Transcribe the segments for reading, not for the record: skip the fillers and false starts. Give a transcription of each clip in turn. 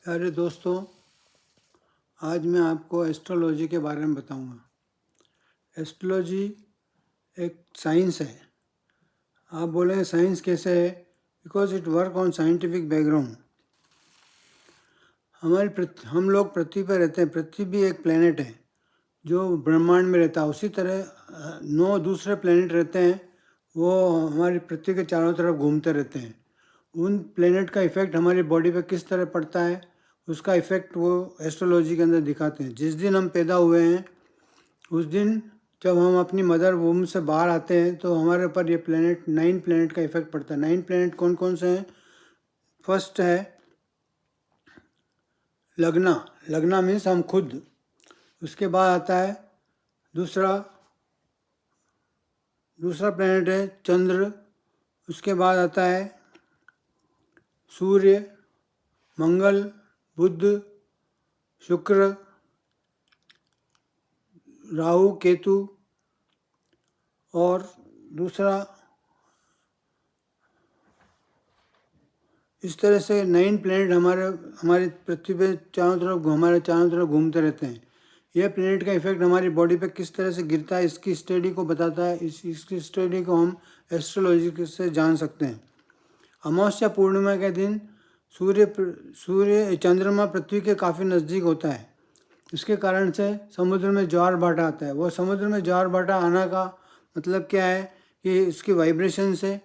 प्यारे दोस्तों, आज मैं आपको एस्ट्रोलॉजी के बारे में बताऊंगा। एस्ट्रोलॉजी एक साइंस है। आप बोलेंगे साइंस कैसे है? Because it work on scientific background. हम लोग पृथ्वी पर रहते हैं। पृथ्वी भी एक प्लेनेट है जो ब्रह्मांड में रहता है। उसी तरह 9 दूसरे प्लेनेट रहते हैं, वो हमारी पृथ्वी के चारों तरफ घूमते रहते हैं। उन प्लेनेट का इफ़ेक्ट हमारी बॉडी पे किस तरह पड़ता है, उसका इफ़ेक्ट वो एस्ट्रोलॉजी के अंदर दिखाते हैं। जिस दिन हम पैदा हुए हैं उस दिन जब हम अपनी मदर वूम से बाहर आते हैं तो हमारे ऊपर ये 9 प्लेनेट का इफ़ेक्ट पड़ता है। 9 प्लेनेट कौन कौन से हैं? फर्स्ट है लग्ना। लग्ना मीन्स हम खुद। उसके बाद आता है दूसरा प्लेनेट है चंद्र। उसके बाद आता है सूर्य, मंगल, बुध, शुक्र, राहु, केतु। और दूसरा इस तरह से 9 प्लेनेट हमारे पृथ्वी पे हमारे चारों तरफ घूमते रहते हैं। यह प्लेनेट का इफेक्ट हमारी बॉडी पे किस तरह से गिरता है, इसकी स्टडी को बताता है। इसकी स्टडी को हम एस्ट्रोलॉजी से जान सकते हैं। अमावस्या पूर्णिमा के दिन चंद्रमा पृथ्वी के काफ़ी नज़दीक होता है। इसके कारण से समुद्र में ज्वार भाटा आता है। वो समुद्र में ज्वार भाटा आने का मतलब क्या है कि इसकी वाइब्रेशन से,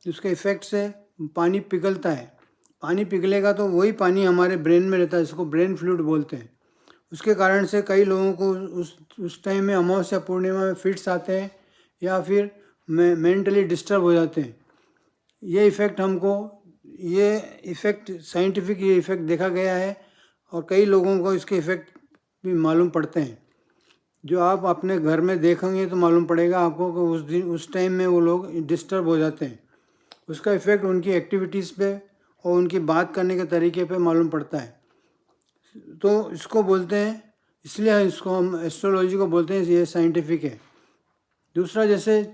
उसके इफ़ेक्ट से पानी पिघलता है। पानी पिघलेगा तो वही पानी हमारे ब्रेन में रहता है, इसको ब्रेन फ्लूइड बोलते हैं। उसके कारण से कई लोगों को उस टाइम में अमावस्या पूर्णिमा में फिट्स आते हैं या फिर मेंटली डिस्टर्ब हो जाते हैं। ये इफ़ेक्ट साइंटिफिक ये इफ़ेक्ट देखा गया है और कई लोगों को इसके इफ़ेक्ट भी मालूम पड़ते हैं। जो आप अपने घर में देखेंगे तो मालूम पड़ेगा आपको कि उस टाइम में वो लोग डिस्टर्ब हो जाते हैं। उसका इफ़ेक्ट उनकी एक्टिविटीज़ पे और उनकी बात करने के तरीके पे मालूम पड़ता है। तो इसको बोलते हैं, इसलिए इसको हम एस्ट्रोलॉजी को बोलते हैं, ये साइंटिफिक है। दूसरा, जैसे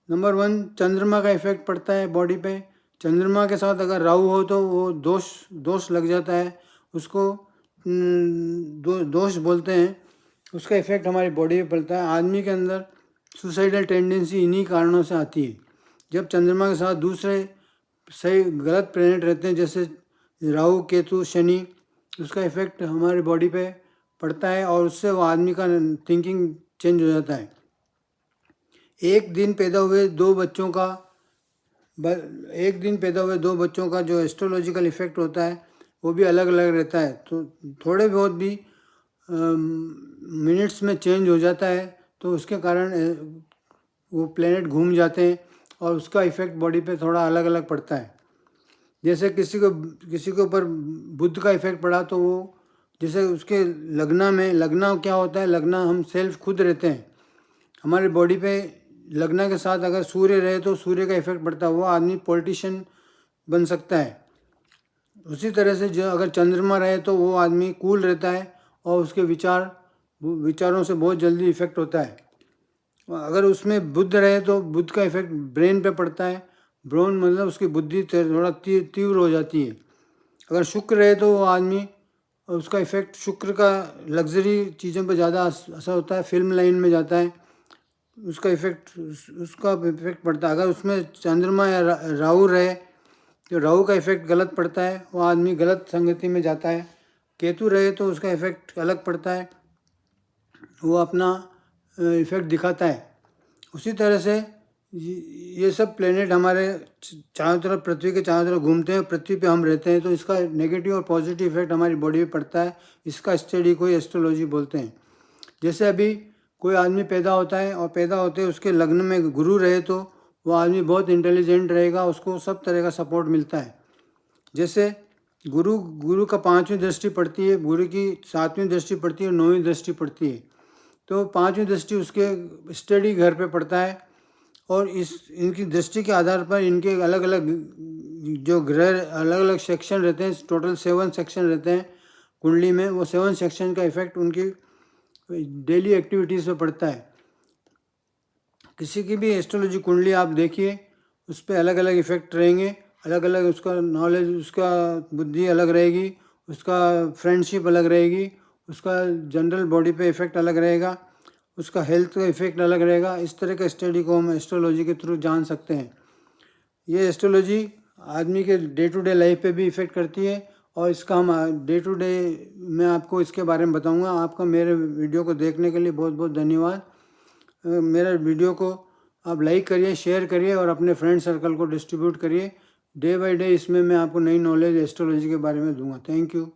नंबर 1 चंद्रमा का इफ़ेक्ट पड़ता है बॉडी पे। चंद्रमा के साथ अगर राहु हो तो वो दोष लग जाता है, उसको दोष बोलते हैं। उसका इफ़ेक्ट हमारी बॉडी पे पड़ता है। आदमी के अंदर सुसाइडल टेंडेंसी इन्हीं कारणों से आती है। जब चंद्रमा के साथ दूसरे सही गलत प्लैनेट रहते हैं, जैसे राहु, केतु, शनि, उसका इफ़ेक्ट हमारी बॉडी पे पड़ता है और उससे वो आदमी का थिंकिंग चेंज हो जाता है। एक दिन पैदा हुए दो बच्चों का जो एस्ट्रोलॉजिकल इफ़ेक्ट होता है वो भी अलग अलग रहता है। तो थोड़े बहुत भी मिनट्स में चेंज हो जाता है, तो उसके कारण वो प्लेनेट घूम जाते हैं और उसका इफ़ेक्ट बॉडी पे थोड़ा अलग अलग पड़ता है। जैसे किसी के ऊपर बुध का इफ़ेक्ट पड़ा तो वो जैसे उसके लगना क्या होता है, लगना हम सेल्फ खुद रहते हैं। हमारे बॉडी पे लगना के साथ अगर सूर्य रहे तो सूर्य का इफ़ेक्ट पड़ता है, वो आदमी पॉलिटिशियन बन सकता है। उसी तरह से जो अगर चंद्रमा रहे तो वो आदमी कूल रहता है और उसके विचारों से बहुत जल्दी इफ़ेक्ट होता है। अगर उसमें बुध रहे तो बुध का इफ़ेक्ट ब्रेन पे पड़ता है। ब्रेन मतलब उसकी बुद्धि थोड़ा तीव्र हो जाती है। अगर शुक्र रहे तो वो आदमी, उसका इफ़ेक्ट शुक्र का लग्जरी चीज़ों पे ज़्यादा असर होता है, फिल्म लाइन में जाता है, उसका इफ़ेक्ट पड़ता है। अगर उसमें चंद्रमा या राहु रहे तो राहु का इफ़ेक्ट गलत पड़ता है, वो आदमी गलत संगति में जाता है। केतु रहे तो उसका इफ़ेक्ट अलग पड़ता है, वो अपना इफ़ेक्ट दिखाता है। उसी तरह से ये सब प्लेनेट हमारे चारों तरफ, पृथ्वी के चारों तरफ घूमते हैं, पृथ्वी पे हम रहते हैं, तो इसका नेगेटिव और पॉजिटिव इफेक्ट हमारी बॉडी पे पड़ता है। इसका स्टडी को एस्ट्रोलॉजी बोलते हैं। जैसे अभी कोई आदमी पैदा होता है और पैदा होते उसके लग्न में गुरु रहे तो वो आदमी बहुत इंटेलिजेंट रहेगा, उसको सब तरह का सपोर्ट मिलता है। जैसे गुरु का 5वीं दृष्टि पड़ती है, गुरु की 7वीं दृष्टि पड़ती है और 9वीं दृष्टि पड़ती है, तो 5वीं दृष्टि उसके स्टडी घर पे पड़ता है और इनकी दृष्टि के आधार पर इनके अलग अलग जो ग्रह अलग अलग सेक्शन रहते हैं, टोटल 7 सेक्शन रहते हैं कुंडली में। वो 7 सेक्शन का इफेक्ट उनकी डेली एक्टिविटीज़ पे पड़ता है। किसी की भी एस्ट्रोलॉजी कुंडली आप देखिए, उस पर अलग अलग इफेक्ट रहेंगे, अलग अलग उसका नॉलेज, उसका बुद्धि अलग रहेगी, उसका फ्रेंडशिप अलग रहेगी, उसका जनरल बॉडी पे इफ़ेक्ट अलग रहेगा, उसका हेल्थ का इफ़ेक्ट अलग रहेगा। इस तरह के स्टडी को हम एस्ट्रोलॉजी के थ्रू जान सकते हैं। ये एस्ट्रोलॉजी आदमी के डे टू डे लाइफ पे भी इफ़ेक्ट करती है और इसका हम डे टू डे मैं आपको इसके बारे में बताऊंगा। आपका मेरे वीडियो को देखने के लिए बहुत बहुत धन्यवाद। मेरे वीडियो को आप लाइक करिए, शेयर करिए और अपने फ्रेंड सर्कल को डिस्ट्रीब्यूट करिए। डे बाय डे इसमें मैं आपको नई नॉलेज एस्ट्रोलॉजी के बारे में दूंगा। Thank you.